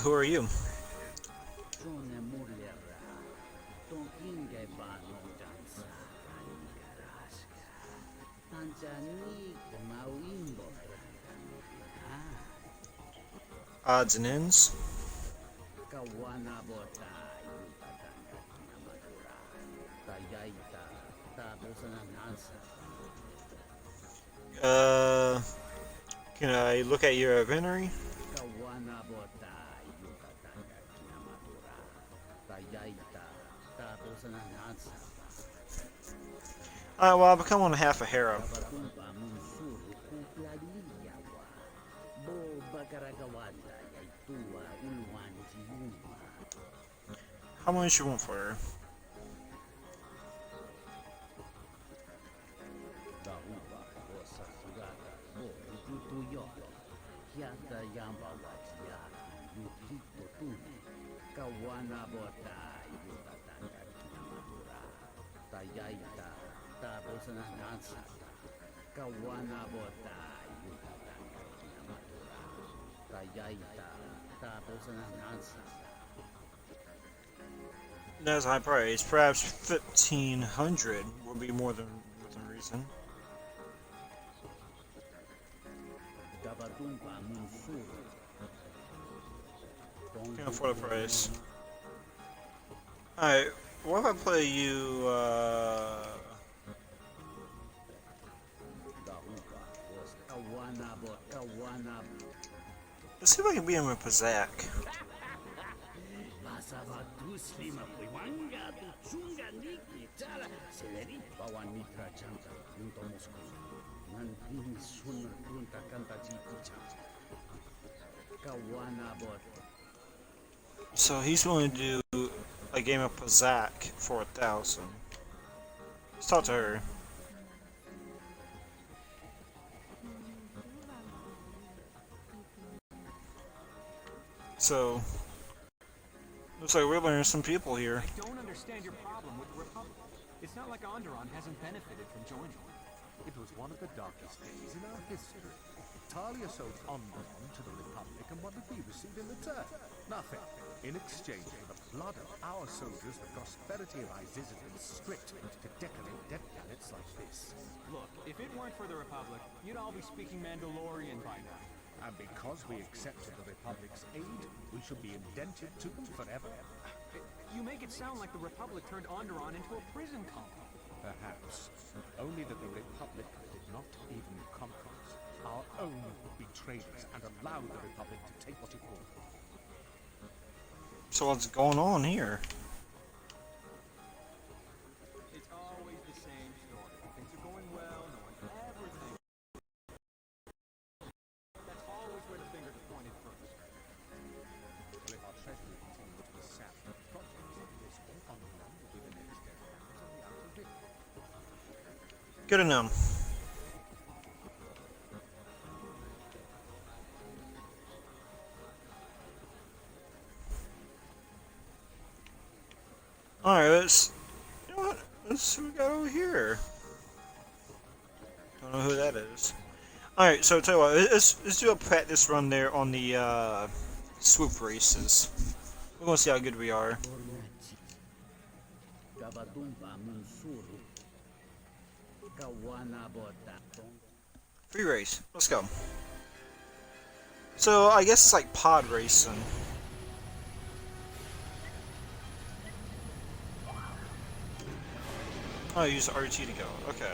Who are you? Odds and ends. Can I look at your inventory? Well, I'll become on half a harem. How much you want for her? That's a high price. Perhaps 1,500 would be more than within reason. Can't afford the price. Alright, what if I play you, let's see if I can beat him with Pazak. So he's going to do a game of Pazak for 1,000. Let's talk to her. So, looks like we're learning some people here. I don't understand your problem with the Republic. It's not like Onderon hasn't benefited from joining. It was one of the darkest days in our history. Talia sold Onderon to the Republic, and what did we receive in return? Nothing. In exchange for the blood of our soldiers, the prosperity of Isis has been stripped to decorate death planets like this. Look, if it weren't for the Republic, you'd all be speaking Mandalorian by now. And because we accepted the Republic's aid, we should be indented to them forever. You make it sound like the Republic turned Onderon into a prison colony. Perhaps. Only that the Republic did not even conquer us. Our own betrayed us and allowed the Republic to take what it wanted. So what's going on here? It's always the same story. Things are going well, no one ever thinks. That's always where the finger's pointed first. Well, if our treasury continues to be sapped, projects like this won't understand will be the next step on the outer rim. Good to know. Alright, you know what? Let's see what we got over here. Don't know who that is. Alright, so tell you what, let's do a practice run there on the swoop races. We're gonna see how good we are. Free race, let's go. So I guess it's like pod racing. Oh, use RT to go. Okay.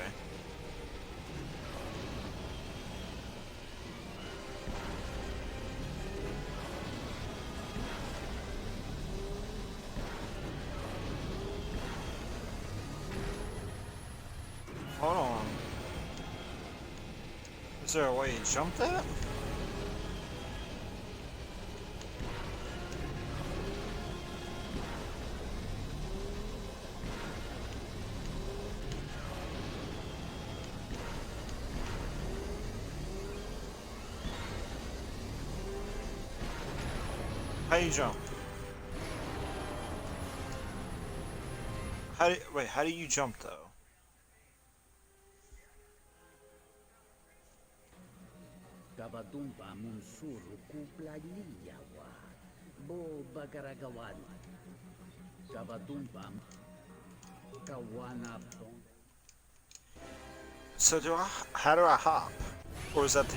Hold on. Is there a way to jump that? How you jump? Wait, how do you jump though? Gabadumba munsuru kuplaliyawa. Bo bagaragawan. Gabadumba kawana pong. So how do I hop? Or is that the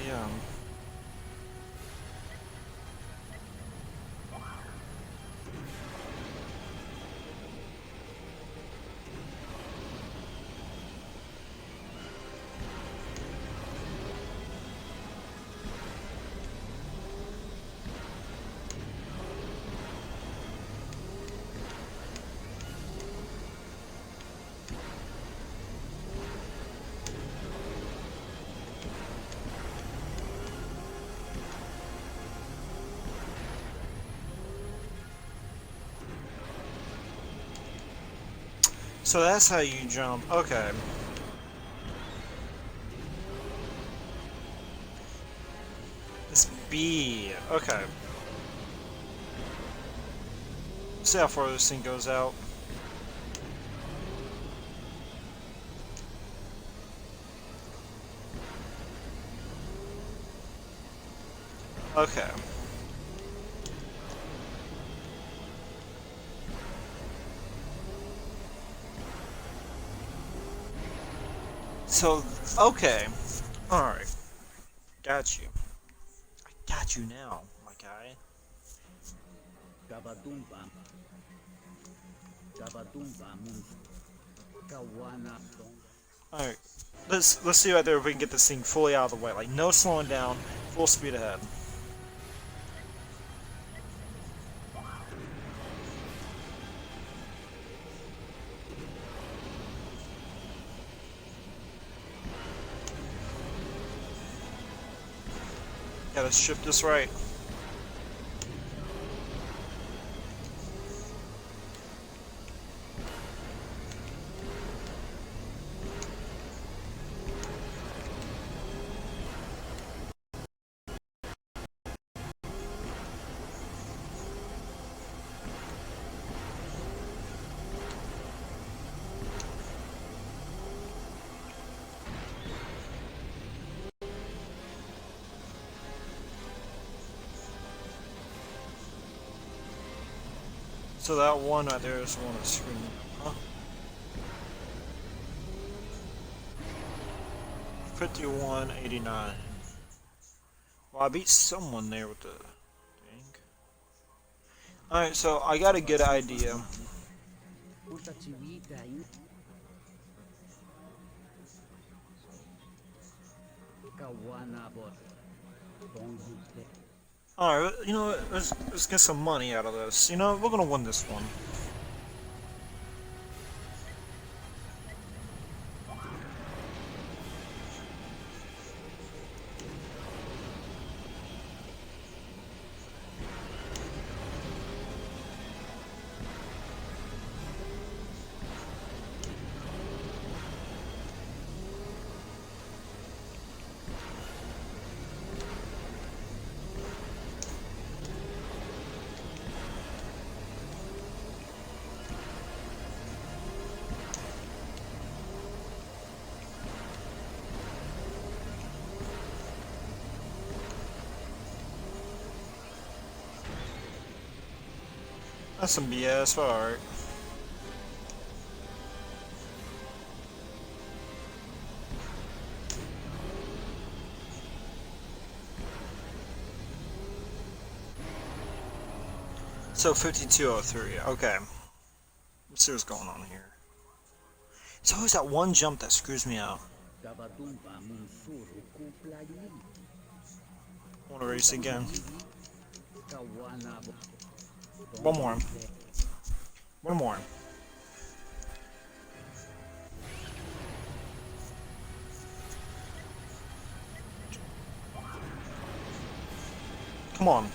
So that's how you jump. Okay. It's B. Okay. See how far this thing goes out. Okay. So, okay. Alright. Got you. I got you now, my guy. Gabadumba. Gabadumba muns. Kawana pong. Alright. Let's see right there if we can get this thing fully out of the way. Like no slowing down, full speed ahead. Yeah, let's shift this right. So that one right there is the one that's screaming. Huh? 51.89. Well, I beat someone there with the thing. Alright, so I got a good idea. Alright, you know what? Let's get some money out of this. You know, we're gonna win this one. That's some BS, but alright. So 5203, okay. Let's see what's going on here. It's always that one jump that screws me out. I want to race again. One more. One more. Come on.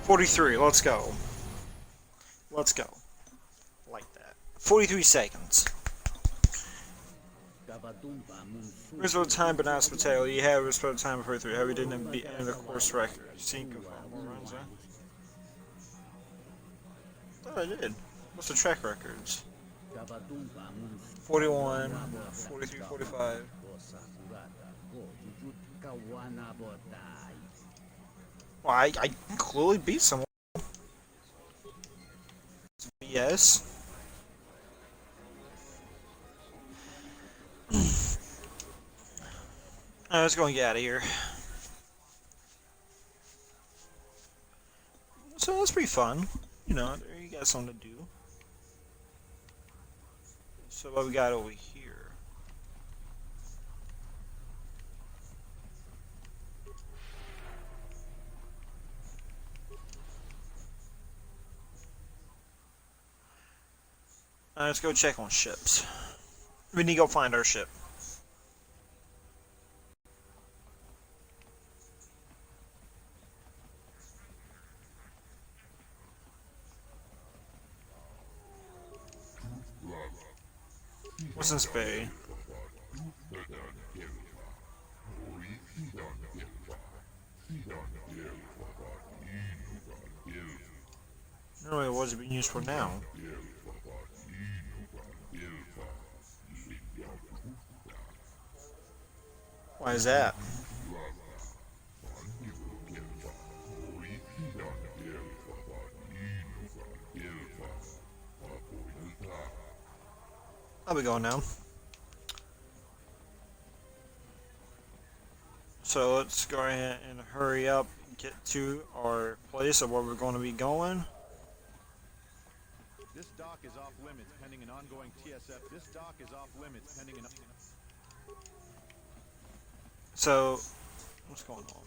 43. Let's go. Let's go. Like that. 43 seconds. Restore time, but not potato. You have restored time before 3. Have you didn't beat any of the course record? Sync of more runs, huh? Oh, I did. What's the track records? 41, 43, 45. Well, I clearly beat someone. Yes. Alright, let's go and get out of here. So that's pretty fun. You know, you got something to do. So what we got over here? Let's go check on ships. We need to go find our ship. What's in Spay? No, what is it being used for now? Why is that? I'll be going now. So let's go ahead and hurry up, get to our place of where we're going to be going. This dock is off limits pending an ongoing TSF. This dock is off limits pending an. So, what's going on?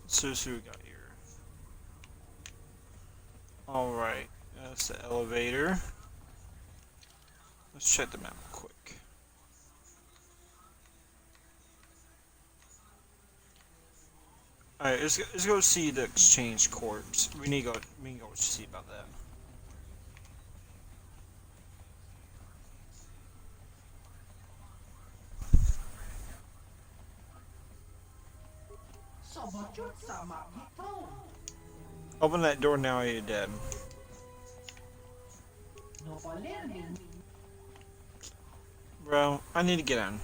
So see what we got here. Alright, that's the elevator. Let's check the map quick. Alright, let's go see the exchange corps. We need to go see about that. Open that door now or you're dead. Bro, I need to get in.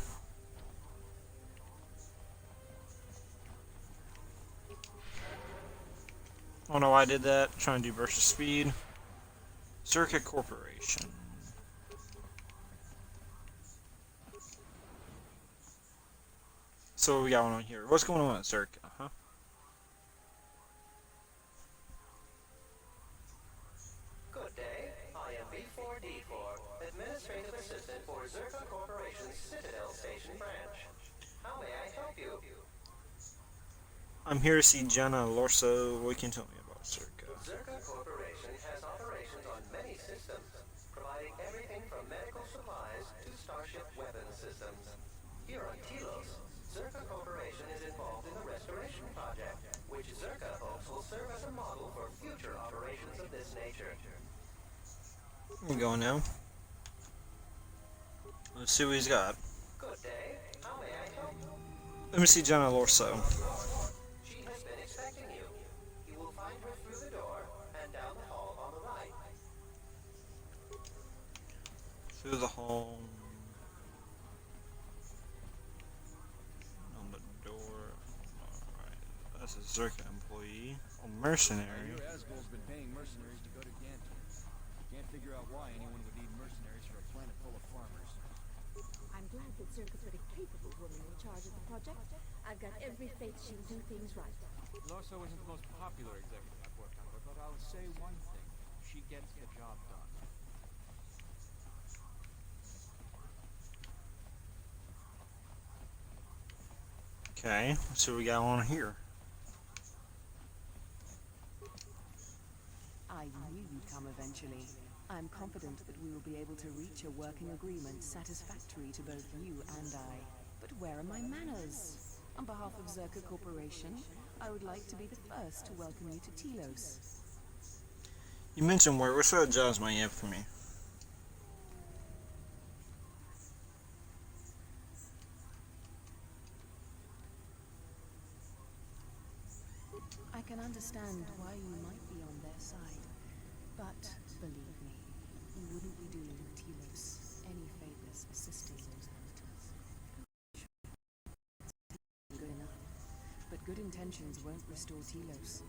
Oh no, I did that. Trying to do versus speed. Circuit Corporation. So what we got on here? What's going on at Circuit? Good day. I am B4D4, Administrative Assistant for Zerka Corporation's Citadel Station branch. How may I help you? I'm here to see Jenna Lorso. What can you tell me about Circa? Zerka Corporation has operations on many systems, providing everything from medical supplies to starship weapon systems. Here on Telos, Zerka Corporation is involved in the restoration project, which Zerka hopes will serve as a model for future operations of this nature. We're going now. Let's see what he's got. Good day. How may I help you? Let me see Jenna Lorso. She has been expecting you. You will find her through the door and down the hall on the right. Through the hall. On the door. Alright. That's a Zerka employee. A mercenary. Your Asgol's been paying mercenaries to go to Ganton. Can't figure out why anyone would need mercenaries for a planet full of farmers. I'm glad that Zerka put a capable woman in charge of the project. I've got every faith she'll do things right. Lorso isn't the most popular executive I've worked under, but I'll say one thing. She gets the job done. Okay, let's see what we got on here. I knew you'd come eventually. I'm confident that we will be able to reach a working agreement satisfactory to both you and I. But where are my manners? On behalf of Zerka Corporation, I would like to be the first to welcome you to Telos. You mentioned work. What sort of jobs might you have for me? I can understand why you might be on their side, but believe me, you wouldn't be doing Telos any favors assisting those hunters. Good enough, but good intentions won't restore Telos.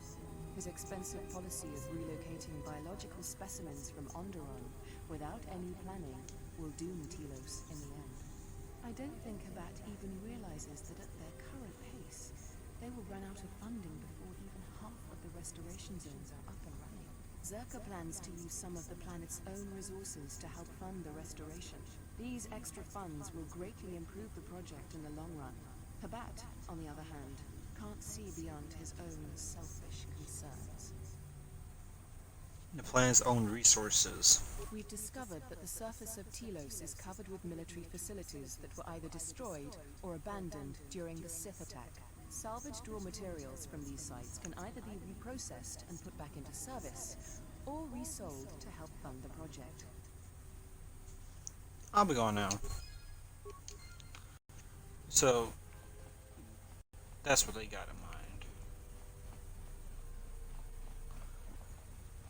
His expensive policy of relocating biological specimens from Onderon without any planning will doom Telos in the end. I don't think Habat even realizes that at their current pace, they will run out of funding before even half of the restoration zones are up and running. Zerka plans to use some of the planet's own resources to help fund the restoration. These extra funds will greatly improve the project in the long run. Habat, on the other hand, can't see beyond his own selfish concerns. The planet's own resources. We've discovered that the surface of Telos is covered with military facilities that were either destroyed or abandoned during the Sith attack. Salvaged raw materials from these sites can either be reprocessed and put back into service, or resold to help fund the project. I'll be going now. So, that's what they got in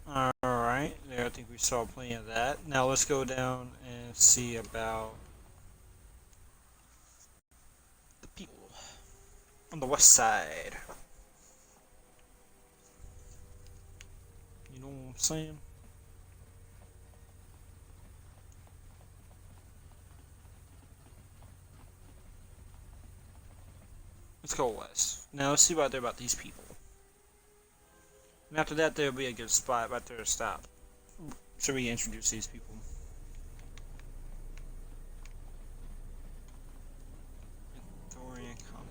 mind. Alright, there I think we saw plenty of that. Now let's go down and see about the people on the west side. You know what I'm saying? Let's go west. Now let's see about these people. And after that there'll be a good spot right there to stop. Should we introduce these people? Victorian compound.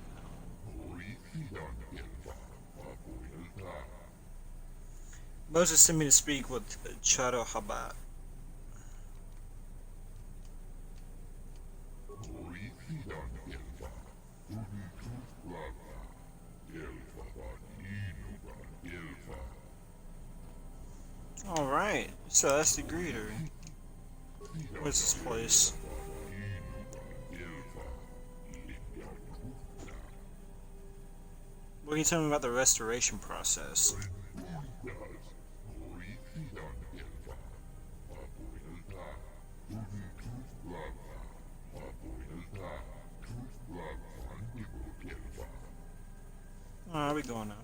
Moses sent me to speak with Chado Habat. Alright, so that's the greeter. Where's this place? What can you tell me about the restoration process? Alright, we going now.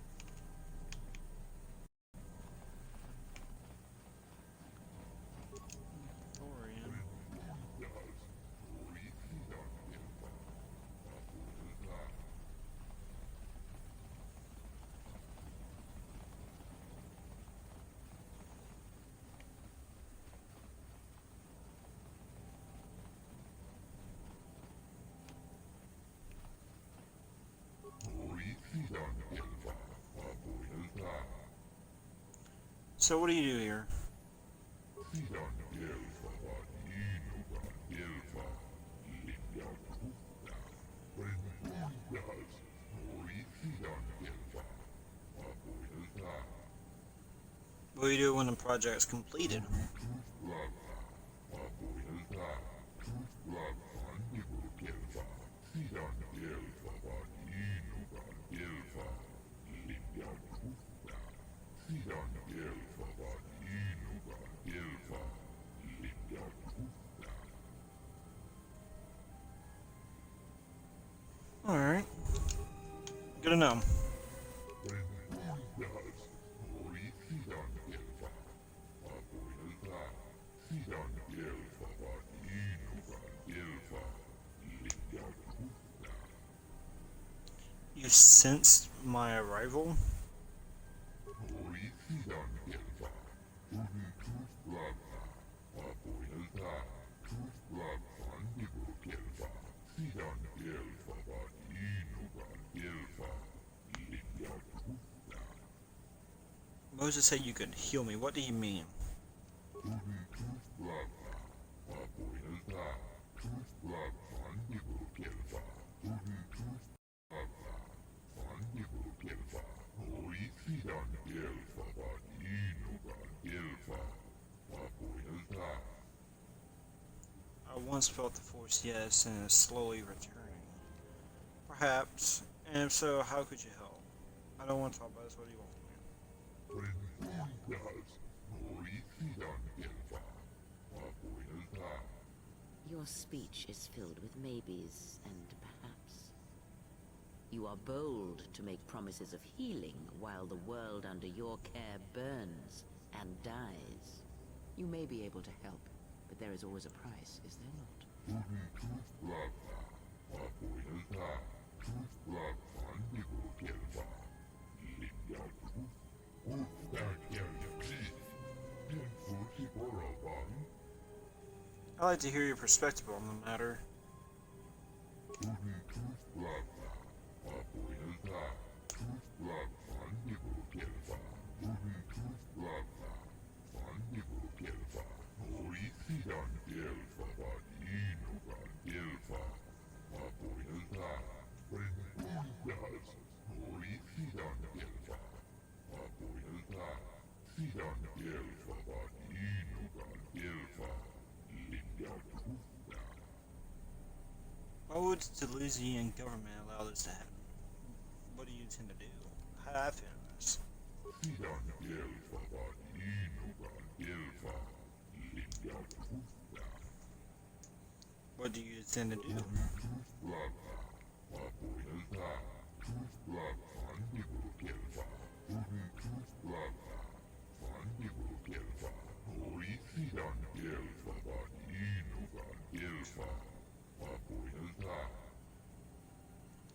So what do you do here? What do you do when the project's completed? Alright. Good to know. You sensed my arrival? Moses said you could heal me. What do you mean? I once felt the force, yes, and it's slowly returning. Perhaps. And if so, how could you help? I don't want to talk about this. What do you want from me? Your speech is filled with maybes and perhaps. You are bold to make promises of healing while the world under your care burns and dies. You may be able to help, but there is always a price, is there not? I'd like to hear your perspective on the matter. Why would the Louisiana government allow this to happen? What do you intend to do? How do I fit in this? What do you intend to do?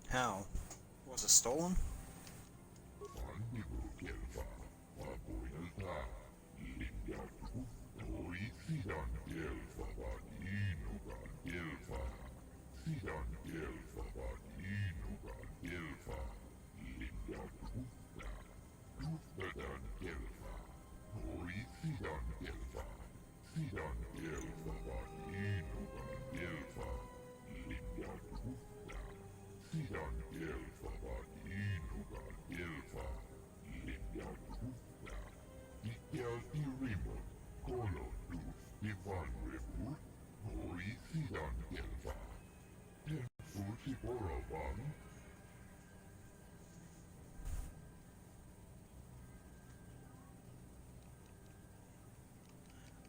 How? Was it stolen?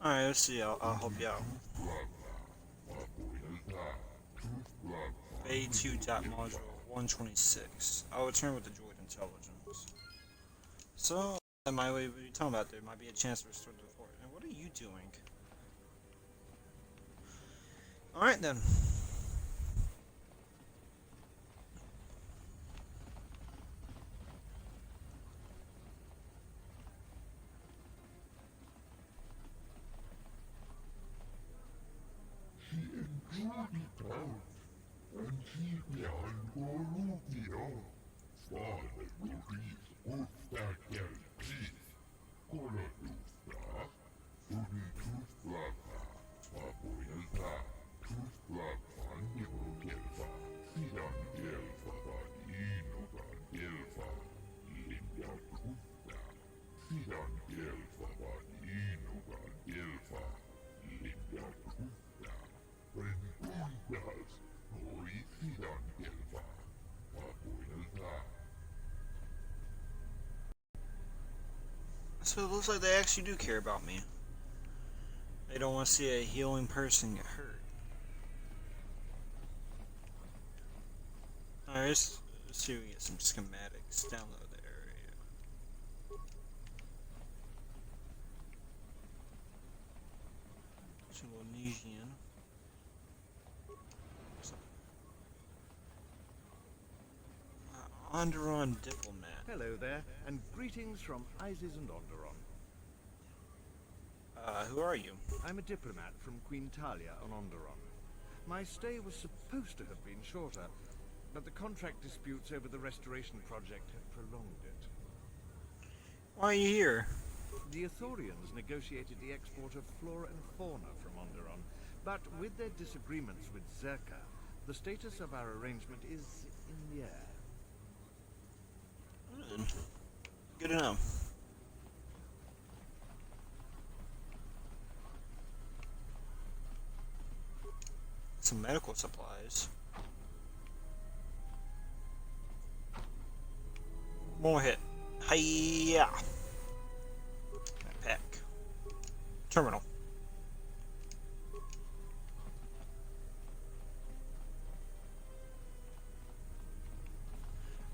Alright, let's see. I'll help you out. A2.module 126. I'll return with the droid intelligence. So, that might be talking about. There might be a chance to restore the fort. And what are you doing? Alright then. So it looks like they actually do care about me. They don't want to see a healing person get hurt. Alright, let's see if we can get some schematics. Download the area. Indonesian. Onderon diplomat. Hello there, and greetings from Isis and Onderon. Who are you? I'm a diplomat from Queen Talia on Onderon. My stay was supposed to have been shorter, but the contract disputes over the restoration project have prolonged it. Why are you here? The Ithorians negotiated the export of flora and fauna from Onderon, but with their disagreements with Zerka, the status of our arrangement is in the air. Good to know. Some medical supplies. More hit. Hiya! Backpack. Terminal.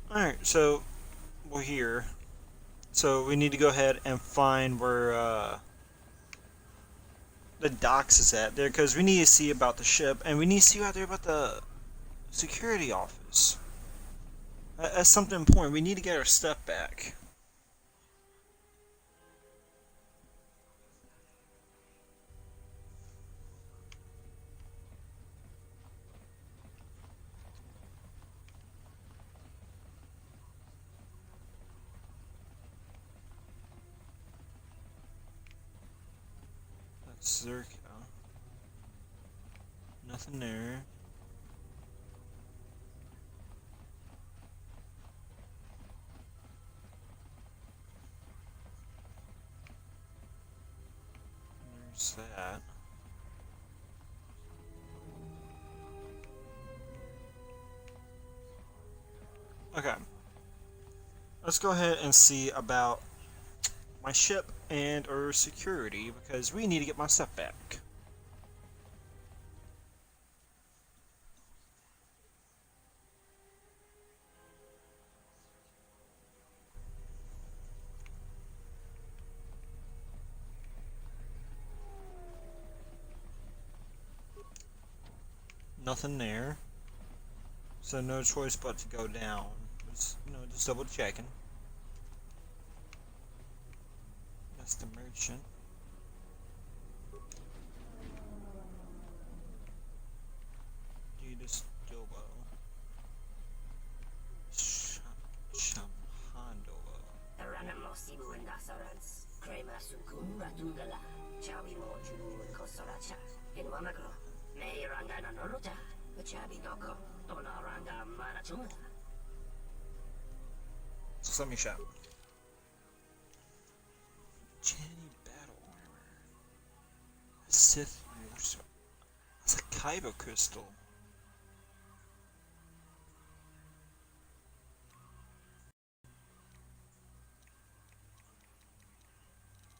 Alright, so we're here. So we need to go ahead and find where the docks is at there, because we need to see about the ship, and we need to see out there about the security office. That's something important. We need to get our stuff back. That's Zerka. Nothing there. There's that. Okay. Let's go ahead and see about my ship and our security, because we need to get my stuff back. Nothing there. So no choice but to go down. Just double checking. That's the merchant. Judas Dobo. Shamhandobo. Aranamosibu and Asarans, Krema Sukun Ratugala, Chabi Moju, Kosaracha, in Wamako, Mayranga Noruta, the Chabi Doko, Donaranga Manachuma. So let me shop. Jenny battle armor. Sith Warsaw. That's a Kyber crystal.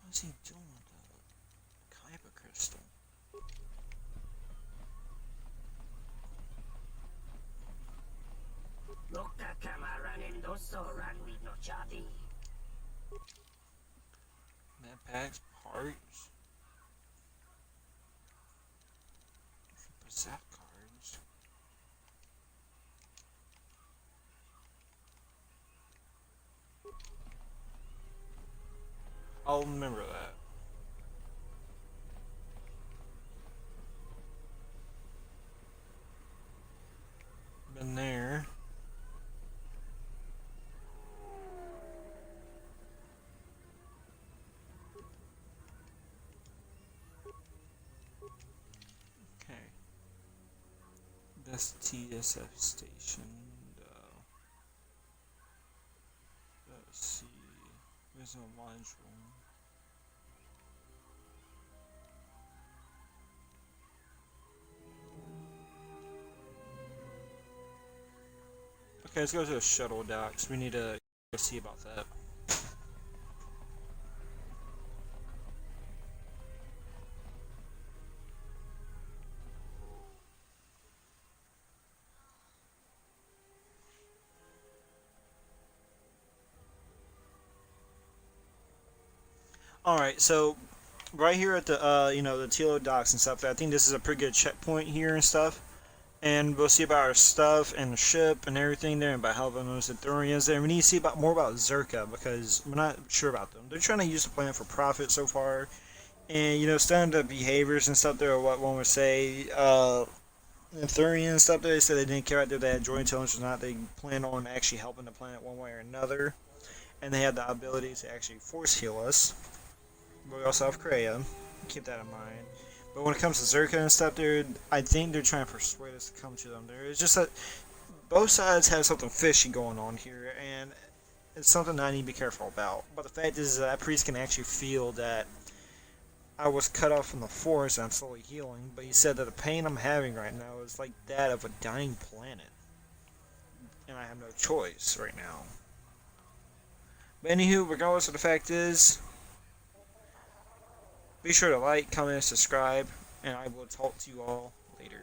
What's he doing with the Kyber crystal? Loka Kamaran and Dosoran with no Chabi. Map packs, parts. Zap cards. I'll remember that. Been there. That's TSF station. Let's see. There's a module. Okay, let's go to the shuttle docks. We need to go see about that. Alright, so right here at the the Tilo docks and stuff, I think this is a pretty good checkpoint here and stuff. And we'll see about our stuff and the ship and everything there, and about how those Ithorians there. We need to see more about Zerka, because we're not sure about them. They're trying to use the planet for profit so far. And studying the behaviors and stuff there, or what one would say, Ithorian and stuff there, they said they didn't care whether they had joint intelligence or not. They plan on actually helping the planet one way or another. and they have the ability to actually force heal us. But we also have Kreia. Keep that in mind. But when it comes to Zerka and stuff, I think they're trying to persuade us to come to them. It's just that both sides have something fishy going on here, and it's something I need to be careful about. But the fact is that priest can actually feel that I was cut off from the forest and I'm slowly healing, but he said that the pain I'm having right now is like that of a dying planet. And I have no choice right now. But anywho, regardless of the fact is, be sure to like, comment, and subscribe, and I will talk to you all later.